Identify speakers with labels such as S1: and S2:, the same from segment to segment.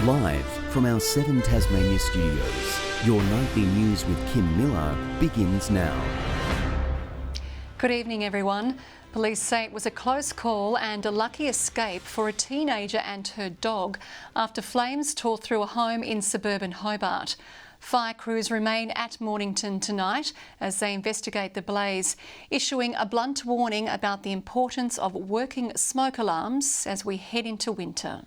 S1: Live from our 7 Tasmania studios, your nightly news with Kim Miller begins now.
S2: Good evening, everyone. Police say it was a close call and a lucky escape for a teenager and her dog after flames tore through a home in suburban Hobart. Fire crews remain at Mornington tonight as they investigate the blaze, issuing a blunt warning about the importance of working smoke alarms as we head into winter.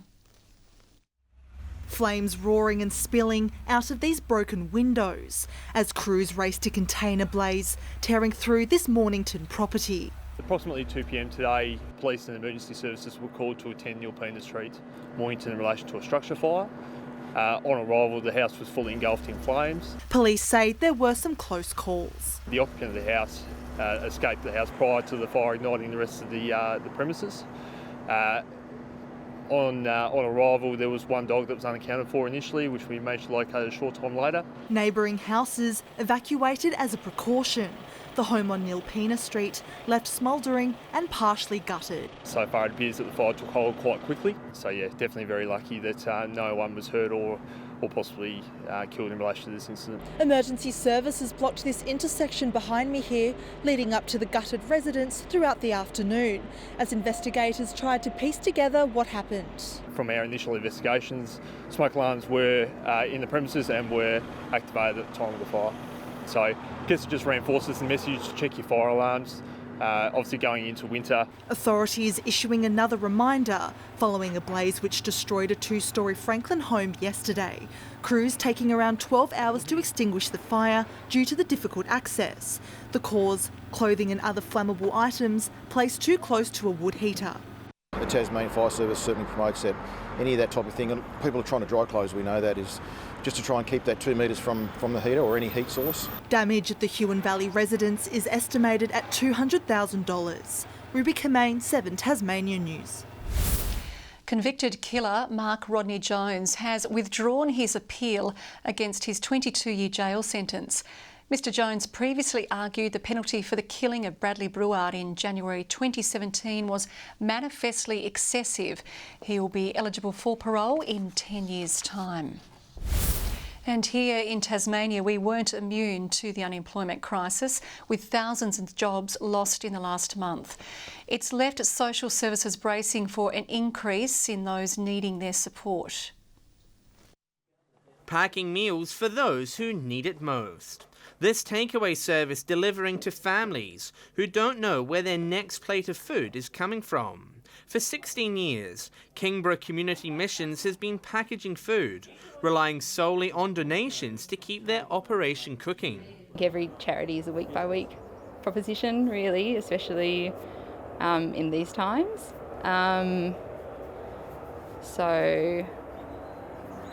S3: Flames roaring and spilling out of these broken windows as crews race to contain a blaze tearing through this Mornington property.
S4: Approximately 2 p.m. today, police and emergency services were called to attend Neilpena Street, Mornington, in relation to a structure fire. On arrival, the house was fully engulfed in flames.
S3: Police say there were some close calls.
S4: The occupant of the house escaped the house prior to the fire igniting the rest of the premises. On arrival, there was one dog that was unaccounted for initially, which we managed to locate a short time later.
S3: Neighbouring houses evacuated as a precaution. The home on Neilpena Street left smouldering and partially gutted.
S4: So far it appears that the fire took hold quite quickly. So yeah, definitely very lucky that no one was hurt or possibly killed in relation to this incident.
S3: Emergency services blocked this intersection behind me here, leading up to the gutted residence throughout the afternoon, as investigators tried to piece together what happened.
S4: From our initial investigations, smoke alarms were in the premises and were activated at the time of the fire. So I guess it just reinforces the message to check your fire alarms. Obviously going into winter.
S3: Authorities issuing another reminder following a blaze which destroyed a 2-storey Franklin home yesterday. Crews taking around 12 hours to extinguish the fire due to the difficult access. The cause, clothing and other flammable items placed too close to a wood heater.
S5: The Tasmanian Fire Service certainly promotes that, any of that type of thing. And people are trying to dry clothes, we know that, is just to try and keep that 2 metres from the heater or any heat source. Damage
S3: at the Huon Valley residence is estimated at $200,000. Ruby Kamane, 7 Tasmania News.
S2: Convicted killer Mark Rodney Jones has withdrawn his appeal against his 22-year jail sentence. Mr Jones previously argued the penalty for the killing of Bradley Breward in January 2017 was manifestly excessive. He will be eligible for parole in 10 years' time. And here in Tasmania, we weren't immune to the unemployment crisis, with thousands of jobs lost in the last month. It's left social services bracing for an increase in those needing their support.
S6: Packing meals for those who need it most. This takeaway service delivering to families who don't know where their next plate of food is coming from. For 16 years, Kingborough Community Missions has been packaging food, relying solely on donations to keep their operation cooking.
S7: Every charity is a week-by-week proposition, really, especially in these times. So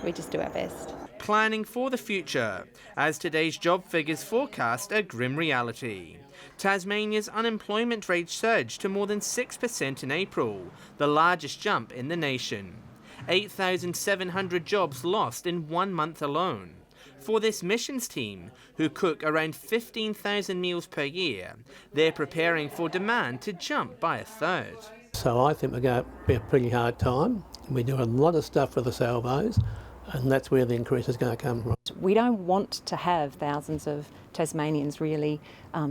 S7: we just do our best.
S6: Planning for the future, as today's job figures forecast a grim reality. Tasmania's unemployment rate surged to more than 6% in April, the largest jump in the nation. 8,700 jobs lost in 1 month alone. For this missions team, who cook around 15,000 meals per year, they're preparing for demand to jump by a third.
S8: So I think we're going to be a pretty hard time. We do a lot of stuff for the salvos, and that's where the increase is going to come from.
S9: We don't want to have thousands of Tasmanians really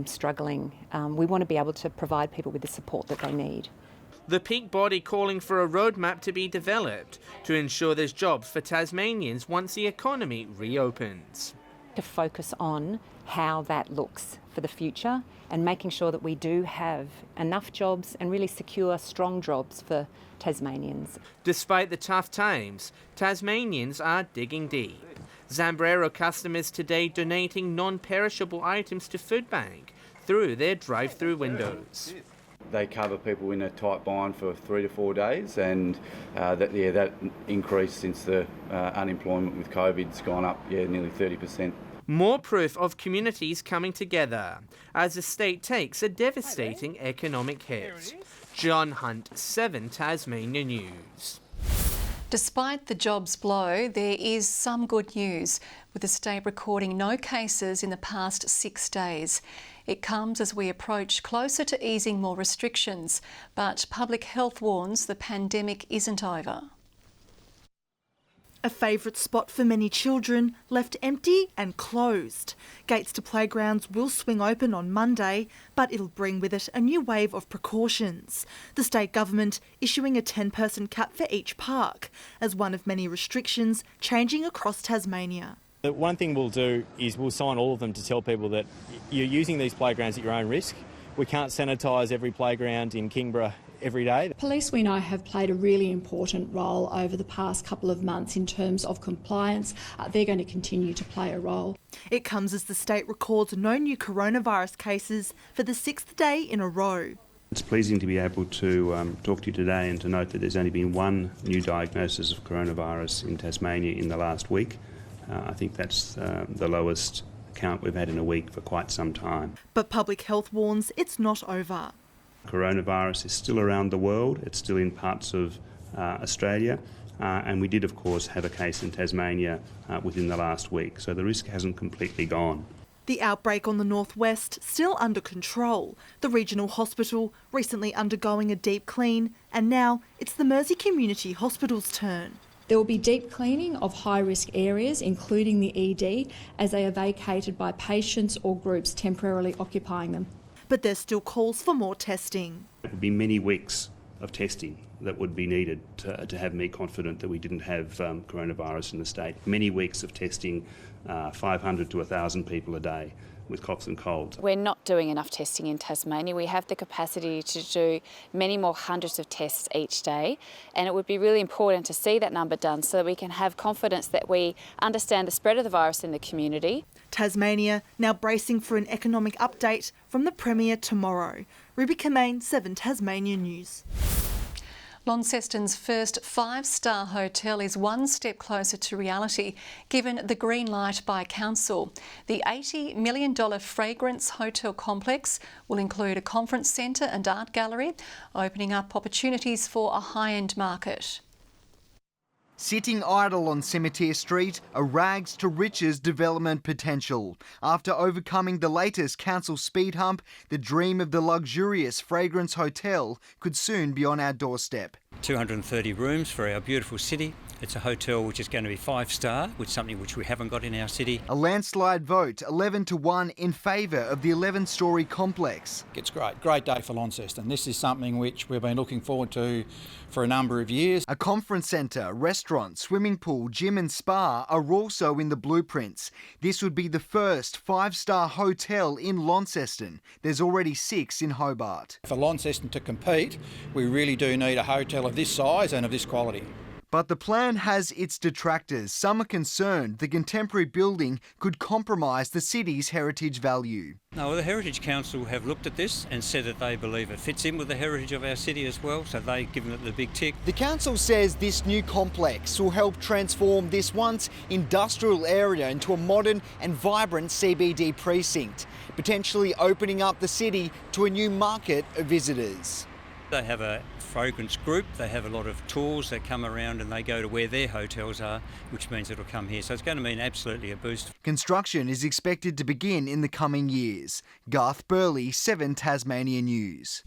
S9: struggling. We want to be able to provide people with the support that they need.
S6: The peak body calling for a roadmap to be developed to ensure there's jobs for Tasmanians once the economy reopens.
S9: To focus on how that looks for the future and making sure that we do have enough jobs and really secure strong jobs for Tasmanians.
S6: Despite the tough times, Tasmanians are digging deep. Zambrero customers today donating non-perishable items to Food Bank through their drive-through windows.
S10: They cover people in a tight bind for 3 to 4 days, and that increase since the unemployment with COVID's gone up nearly 30%.
S6: More proof of communities coming together as the state takes a devastating economic hit. John Hunt, 7 Tasmania News.
S2: Despite the jobs blow, there is some good news, with the state recording no cases in the past 6 days. It comes as we approach closer to easing more restrictions, but public health warns the pandemic isn't over.
S3: A favourite spot for many children, left empty and closed. Gates to playgrounds will swing open on Monday, but it'll bring with it a new wave of precautions. The state government issuing a 10-person cap for each park, as one of many restrictions changing across Tasmania.
S11: The one thing we'll do is we'll sign all of them to tell people that you're using these playgrounds at your own risk. We can't sanitise every playground in Kingborough every day.
S12: Police, we know, have played a really important role over the past couple of months in terms of compliance. They're going to continue to play a role.
S3: It comes as the state records no new coronavirus cases for the 6th day in a row.
S13: It's pleasing to be able to talk to you today and to note that there's only been one new diagnosis of coronavirus in Tasmania in the last week. I think that's the lowest count we've had in a week for quite some time.
S3: But Public Health warns it's not over.
S13: Coronavirus is still around the world. It's still in parts of Australia. And we did, of course, have a case in Tasmania within the last week. So the risk hasn't completely gone.
S3: The outbreak on the northwest still under control. The regional hospital recently undergoing a deep clean, and now it's the Mersey Community Hospital's turn.
S12: There will be deep cleaning of high-risk areas, including the ED, as they are vacated by patients or groups temporarily occupying them.
S3: But there's still calls for more testing.
S13: It would be many weeks of testing that would be needed to have me confident that we didn't have coronavirus in the state. Many weeks of testing 500 to 1,000 people a day with coughs and colds.
S14: We're not doing enough testing in Tasmania. We have the capacity to do many more hundreds of tests each day, and it would be really important to see that number done so that we can have confidence that we understand the spread of the virus in the community.
S3: Tasmania now bracing for an economic update from the Premier tomorrow. Ruby Kamane, 7 Tasmania News.
S2: Launceston's first 5-star hotel is one step closer to reality, given the green light by Council. The $80 million fragrance hotel complex will include a conference centre and art gallery, opening up opportunities for a high-end market.
S15: Sitting idle on Cemetery Street, a rags to riches development potential. After overcoming the latest council speed hump, the dream of the luxurious fragrance hotel could soon be on our doorstep.
S16: 230 rooms for our beautiful city. It's a hotel which is going to be 5-star, which is something which we haven't got in our city.
S15: A landslide vote, 11-1 in favour of the 11-storey complex.
S17: It's great day for Launceston. This is something which we've been looking forward to for a number of years.
S15: A conference centre, restaurant, swimming pool, gym and spa are also in the blueprints. This would be the first 5-star hotel in Launceston. There's already 6 in Hobart.
S17: For Launceston to compete, we really do need a hotel of this size and of this quality.
S15: But the plan has its detractors. Some are concerned the contemporary building could compromise the city's heritage value.
S16: No, the Heritage Council have looked at this and said that they believe it fits in with the heritage of our city as well, so they've given it the big tick.
S15: The council says this new complex will help transform this once industrial area into a modern and vibrant CBD precinct, potentially opening up the city to a new market of visitors.
S16: They have a fragrance group, they have a lot of tours that come around and they go to where their hotels are, which means it'll come here. So it's going to mean absolutely a boost.
S15: Construction is expected to begin in the coming years. Garth Burley, 7 Tasmania News.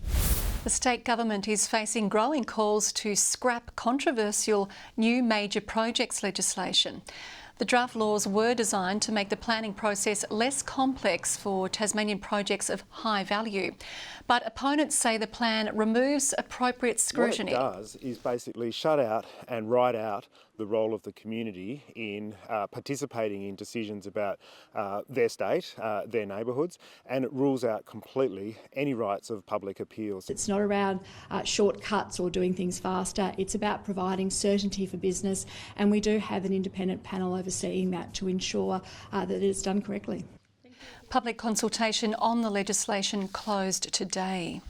S2: The state government is facing growing calls to scrap controversial new major projects legislation. The draft laws were designed to make the planning process less complex for Tasmanian projects of high value. But opponents say the plan removes appropriate scrutiny.
S18: What it does is basically shut out and write out the role of the community in participating in decisions about their state, their neighbourhoods, and it rules out completely any rights of public appeals.
S12: It's not around shortcuts or doing things faster. It's about providing certainty for business, and we do have an independent panel overseeing that to ensure that it's done correctly.
S2: Public consultation on the legislation closed today.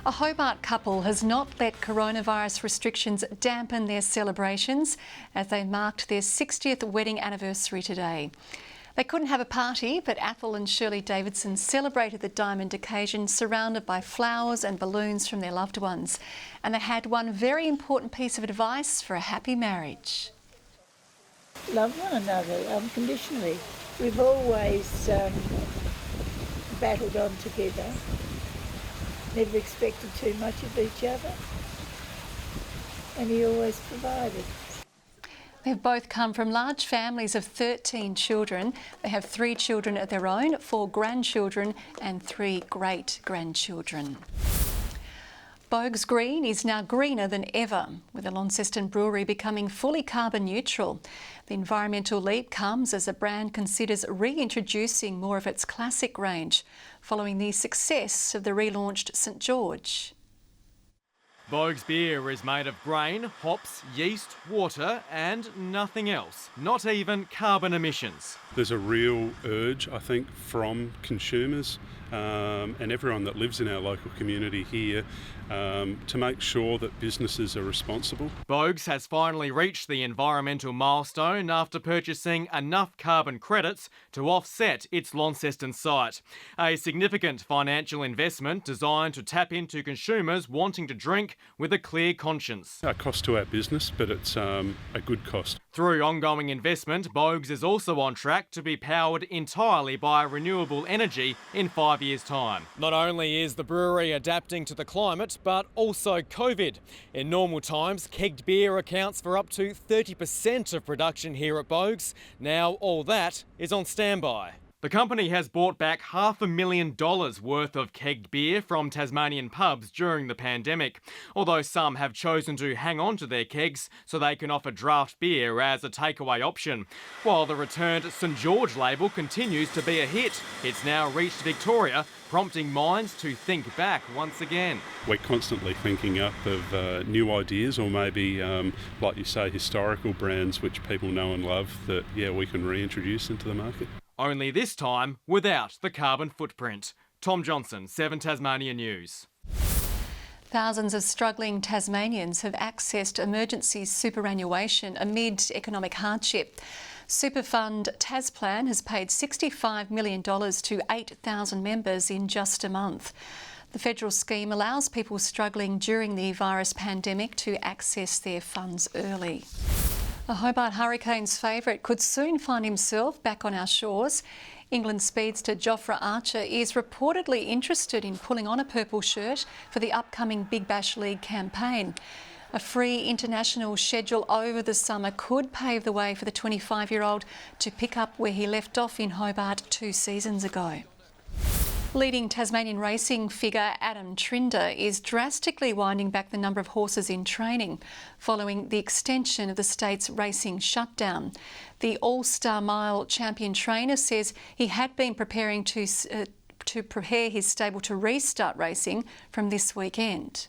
S2: A Hobart couple has not let coronavirus restrictions dampen their celebrations as they marked their 60th wedding anniversary today. They couldn't have a party, but Athol and Shirley Davidson celebrated the diamond occasion surrounded by flowers and balloons from their loved ones. And they had one very important piece of advice for a happy marriage.
S19: Love one another unconditionally. We've always battled on together, never expected too much of each other, and he always provided.
S2: They've both come from large families of 13 children. They have 3 children of their own, 4 grandchildren and 3 great-grandchildren. Bogues Green is now greener than ever, with the Launceston brewery becoming fully carbon neutral. The environmental leap comes as the brand considers reintroducing more of its classic range, following the success of the relaunched St George.
S20: Bogues beer is made of grain, hops, yeast, water and nothing else, not even carbon emissions.
S21: There's a real urge, I think, from consumers and everyone that lives in our local community here to make sure that businesses are responsible.
S20: Bogues has finally reached the environmental milestone after purchasing enough carbon credits to offset its Launceston site. A significant financial investment designed to tap into consumers wanting to drink with a clear conscience.
S21: A cost to our business, but it's a good cost.
S20: Through ongoing investment, Bogues is also on track to be powered entirely by renewable energy in 5 years' time. Not only is the brewery adapting to the climate, but also COVID. In normal times, kegged beer accounts for up to 30% of production here at Bogues. Now all that is on standby. The company has bought back $500,000 worth of kegged beer from Tasmanian pubs during the pandemic, although some have chosen to hang on to their kegs so they can offer draft beer as a takeaway option. While the returned St George label continues to be a hit, it's now reached Victoria, prompting minds to think back once again.
S21: We're constantly thinking up of new ideas, or maybe, like you say, historical brands which people know and love that, we can reintroduce into the market.
S20: Only this time without the carbon footprint. Tom Johnson, 7 Tasmania News.
S2: Thousands of struggling Tasmanians have accessed emergency superannuation amid economic hardship. Superfund Tasplan has paid $65 million to 8,000 members in just a month. The federal scheme allows people struggling during the virus pandemic to access their funds early. The Hobart Hurricanes favourite could soon find himself back on our shores. England speedster Jofra Archer is reportedly interested in pulling on a purple shirt for the upcoming Big Bash League campaign. A free international schedule over the summer could pave the way for the 25-year-old to pick up where he left off in Hobart 2 seasons ago. Leading Tasmanian racing figure Adam Trinder is drastically winding back the number of horses in training following the extension of the state's racing shutdown. The All-Star Mile champion trainer says he had been preparing to prepare his stable to restart racing from this weekend.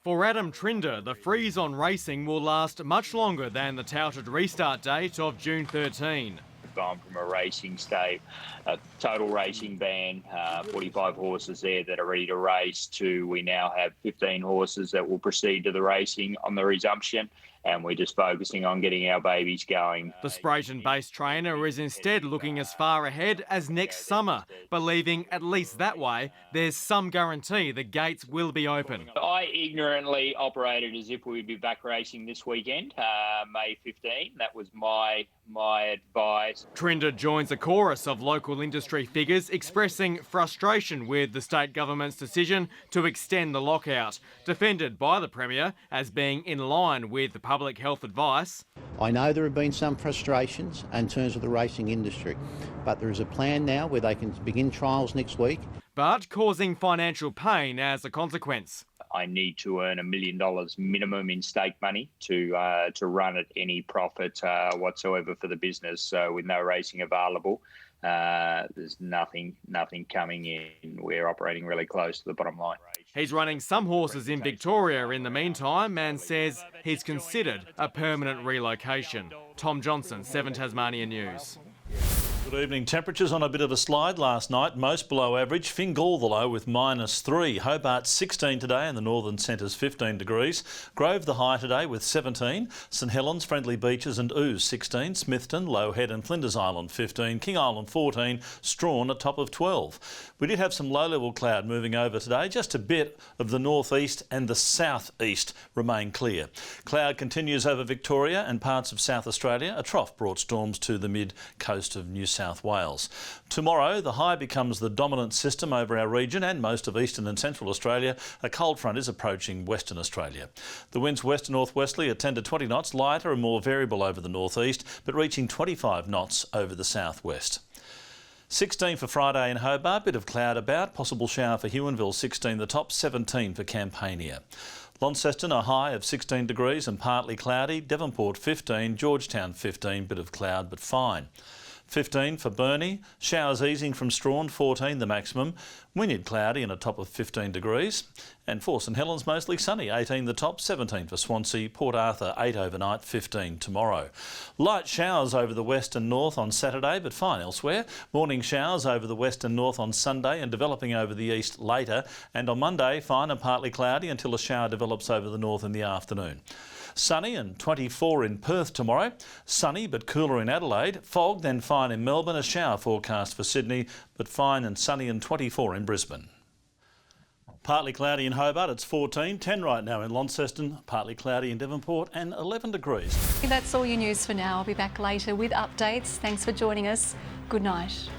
S20: For Adam Trinder, the freeze on racing will last much longer than the touted restart date of June 13.
S22: Gone from a racing state, a total racing ban, 45 horses there that are ready to race, to we now have 15 horses that will proceed to the racing on the resumption, and we're just focusing on getting our babies going.
S20: The Sprayton-based trainer is instead looking as far ahead as next summer, believing at least that way there's some guarantee the gates will be open.
S22: I ignorantly operated as if we'd be back racing this weekend, May 15. That was my advice.
S20: Trinder joins a chorus of local industry figures expressing frustration with the state government's decision to extend the lockout, defended by the Premier as being in line with the public health advice.
S23: I know there have been some frustrations in terms of the racing industry, but there is a plan now where they can begin trials next week.
S20: But causing financial pain as a consequence.
S22: I need to earn $1 million minimum in stake money to run at any profit whatsoever for the business. So with no racing available, there's nothing coming in. We're operating really close to the bottom line.
S20: He's running some horses in Victoria in the meantime and says he's considered a permanent relocation. Tom Johnson, 7 Tasmania News.
S24: Good evening. Temperatures on a bit of a slide last night, most below average. Fingal the low with -3. Hobart 16 today and the northern centres 15 degrees. Grove the high today with 17. St Helens, Friendly Beaches and Ouse 16. Smithton, Low Head and Flinders Island 15. King Island 14. Strawn a top of 12. We did have some low-level cloud moving over today. Just a bit of the northeast and the southeast remain clear. Cloud continues over Victoria and parts of South Australia. A trough brought storms to the mid-coast of New South South Wales. Tomorrow, the high becomes the dominant system over our region and most of eastern and central Australia. A cold front is approaching Western Australia. The winds west and northwesterly at 10 to 20 knots, lighter and more variable over the northeast, but reaching 25 knots over the southwest. 16 for Friday in Hobart, bit of cloud about, possible shower for Huonville 16 the top, 17 for Campania. Launceston a high of 16 degrees and partly cloudy, Devonport 15, Georgetown 15, bit of cloud but fine. 15 for Burnie, showers easing from Strawn 14 the maximum, Wynyard cloudy and a top of 15 degrees, and for St Helens mostly sunny, 18 the top, 17 for Swansea, Port Arthur 8 overnight, 15 tomorrow. Light showers over the west and north on Saturday but fine elsewhere, morning showers over the west and north on Sunday and developing over the east later, and on Monday fine and partly cloudy until a shower develops over the north in the afternoon. Sunny and 24 in Perth tomorrow, sunny but cooler in Adelaide, fog then fine in Melbourne, a shower forecast for Sydney but fine and sunny and 24 in Brisbane. Partly cloudy in Hobart, it's 14, 10 right now in Launceston, partly cloudy in Devonport and 11 degrees.
S2: That's all your news for now. I'll be back later with updates. Thanks for joining us. Good night.